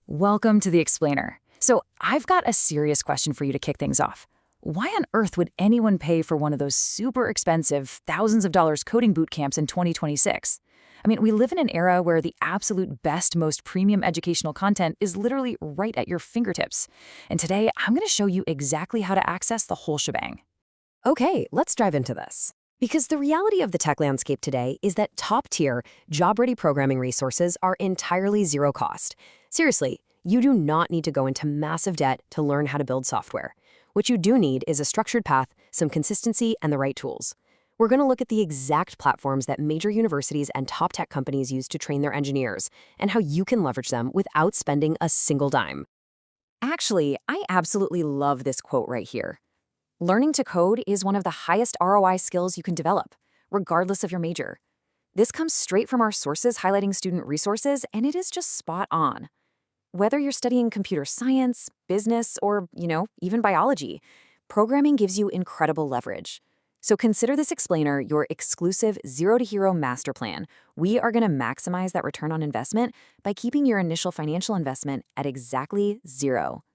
Welcome to the Explainer. So, I've got a serious question for you to kick things off. Why on earth would anyone pay for one of those super expensive, thousands of dollars coding boot camps in 2026? I mean, we live in an era where the absolute best, most premium educational content is literally right at your fingertips. And today, I'm going to show you exactly how to access the whole shebang. Okay, let's dive into this. Because the reality of the tech landscape today is that top-tier, job-ready programming resources are entirely zero cost. Seriously, you do not need to go into massive debt to learn how to build software. What you do need is a structured path, some consistency, and the right tools. We're going to look at the exact platforms that major universities and top tech companies use to train their engineers, and how you can leverage them without spending a single dime. Actually, I absolutely love this quote right here. Learning to code is one of the highest ROI skills you can develop, regardless of your major. This comes straight from our sources highlighting student resources, and it is just spot on. Whether you're studying computer science, business, or, even biology, programming gives you incredible leverage. So consider this explainer your exclusive zero-to-hero master plan. We are going to maximize that return on investment by keeping your initial financial investment at exactly zero.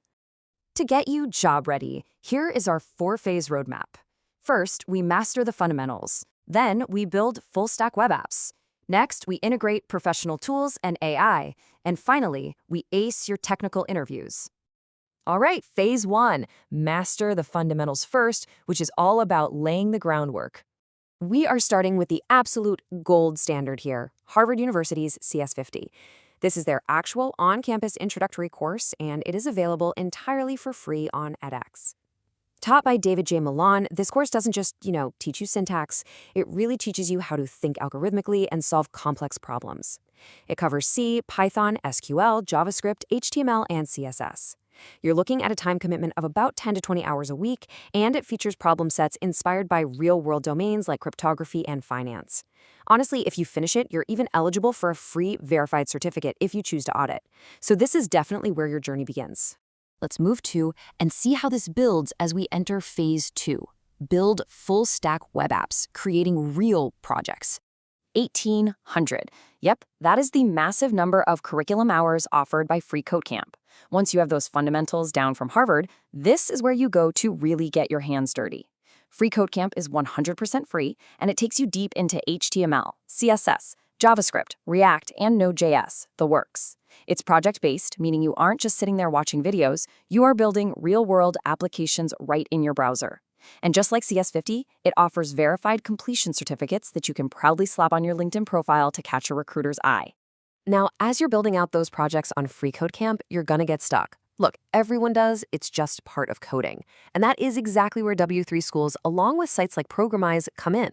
To get you job ready, here is our 4-phase roadmap. First, we master the fundamentals. Then, we build full-stack web apps. Next, we integrate professional tools and AI. And finally, we ace your technical interviews. All right, phase 1, master the fundamentals first, which is all about laying the groundwork. We are starting with the absolute gold standard here, Harvard University's CS50. This is their actual on-campus introductory course, and it is available entirely for free on edX. Taught by David J. Milan, this course doesn't just, teach you syntax. It really teaches you how to think algorithmically and solve complex problems. It covers C, Python, SQL, JavaScript, HTML, and CSS. You're looking at a time commitment of about 10 to 20 hours a week, and it features problem sets inspired by real-world domains like cryptography and finance. Honestly, if you finish it, you're even eligible for a free verified certificate if you choose to audit. So this is definitely where your journey begins. Let's move to and see how this builds as we enter phase 2. Build full-stack web apps, creating real projects. 1,800. Yep, that is the massive number of curriculum hours offered by freeCodeCamp. Once you have those fundamentals down from Harvard, this is where you go to really get your hands dirty. freeCodeCamp is 100% free, and it takes you deep into HTML, CSS, JavaScript, React, and Node.js, the works. It's project-based, meaning you aren't just sitting there watching videos, you are building real-world applications right in your browser. And just like CS50, it offers verified completion certificates that you can proudly slap on your LinkedIn profile to catch a recruiter's eye. Now, as you're building out those projects on freeCodeCamp, you're gonna get stuck. Look, everyone does, it's just part of coding. And that is exactly where W3 schools, along with sites like Programiz, come in.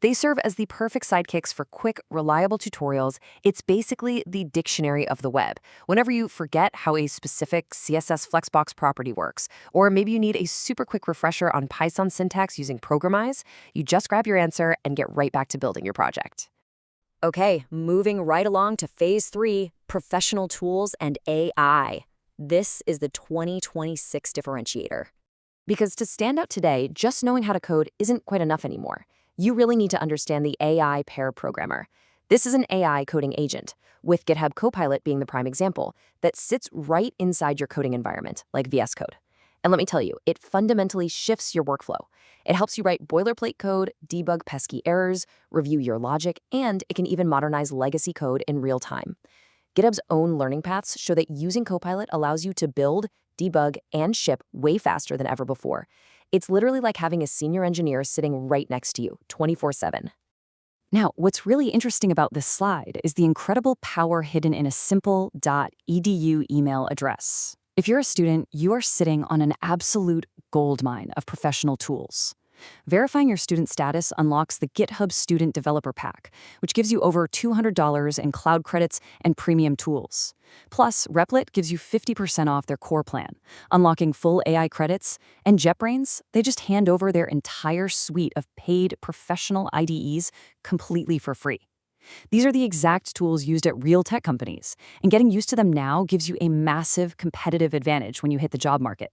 They serve as the perfect sidekicks for quick, reliable tutorials. It's basically the dictionary of the web. Whenever you forget how a specific CSS flexbox property works, or maybe you need a super quick refresher on Python syntax using Programiz, you just grab your answer and get right back to building your project. Okay, moving right along to phase 3, professional tools and AI. This is the 2026 differentiator. Because to stand out today, just knowing how to code isn't quite enough anymore. You really need to understand the AI pair programmer. This is an AI coding agent, with GitHub Copilot being the prime example, that sits right inside your coding environment, like VS Code. And let me tell you, it fundamentally shifts your workflow. It helps you write boilerplate code, debug pesky errors, review your logic, and it can even modernize legacy code in real time. GitHub's own learning paths show that using Copilot allows you to build, debug, and ship way faster than ever before. It's literally like having a senior engineer sitting right next to you, 24/7. Now, what's really interesting about this slide is the incredible power hidden in a simple .edu email address. If you're a student, you are sitting on an absolute goldmine of professional tools. Verifying your student status unlocks the GitHub Student Developer Pack, which gives you over $200 in cloud credits and premium tools. Plus, Replit gives you 50% off their core plan, unlocking full AI credits, and JetBrains, they just hand over their entire suite of paid professional IDEs completely for free. These are the exact tools used at real tech companies, and getting used to them now gives you a massive competitive advantage when you hit the job market.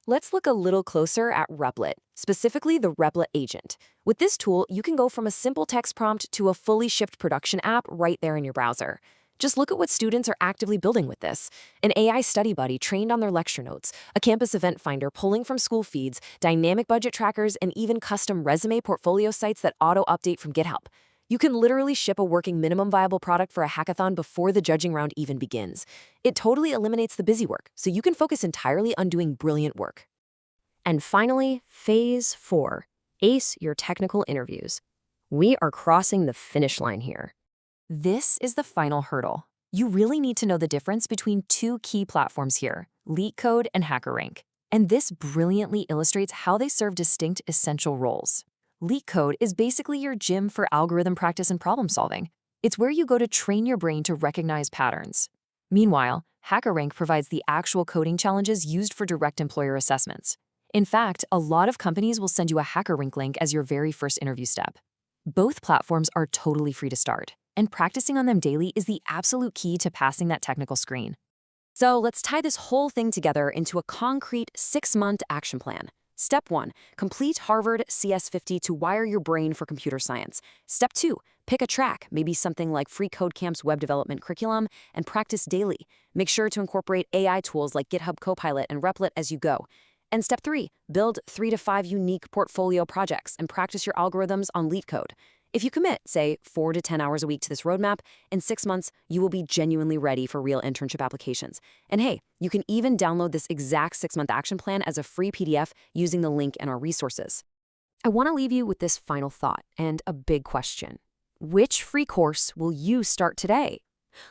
Let's look a little closer at Replit, specifically the Replit agent. With this tool, you can go from a simple text prompt to a fully shipped production app right there in your browser. Just look at what students are actively building with this. An AI study buddy trained on their lecture notes, a campus event finder pulling from school feeds, dynamic budget trackers, and even custom resume portfolio sites that auto-update from GitHub. You can literally ship a working minimum viable product for a hackathon before the judging round even begins. It totally eliminates the busy work, so you can focus entirely on doing brilliant work. And finally, Phase 4. Ace your technical interviews. We are crossing the finish line here. This is the final hurdle. You really need to know the difference between two key platforms here, LeetCode and HackerRank. And this brilliantly illustrates how they serve distinct essential roles. LeetCode is basically your gym for algorithm practice and problem solving. It's where you go to train your brain to recognize patterns. Meanwhile, HackerRank provides the actual coding challenges used for direct employer assessments. In fact, a lot of companies will send you a HackerRank link as your very first interview step. Both platforms are totally free to start, and practicing on them daily is the absolute key to passing that technical screen. So let's tie this whole thing together into a concrete 6-month action plan. Step 1, complete Harvard CS50 to wire your brain for computer science. Step 2, pick a track, maybe something like freeCodeCamp's web development curriculum, and practice daily. Make sure to incorporate AI tools like GitHub Copilot and Replit as you go. And step 3, build 3 to 5 unique portfolio projects and practice your algorithms on LeetCode. If you commit, say, 4 to 10 hours a week to this roadmap, in 6 months, you will be genuinely ready for real internship applications. And hey, you can even download this exact 6-month action plan as a free PDF using the link in our resources. I want to leave you with this final thought and a big question. Which free course will you start today?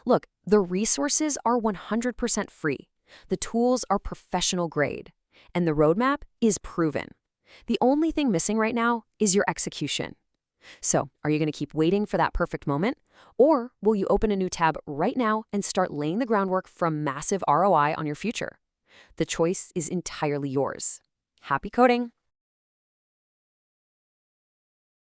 Look, the resources are 100% free. The tools are professional grade. And the roadmap is proven. The only thing missing right now is your execution. So, are you going to keep waiting for that perfect moment? Or will you open a new tab right now and start laying the groundwork for a massive ROI on your future? The choice is entirely yours. Happy coding!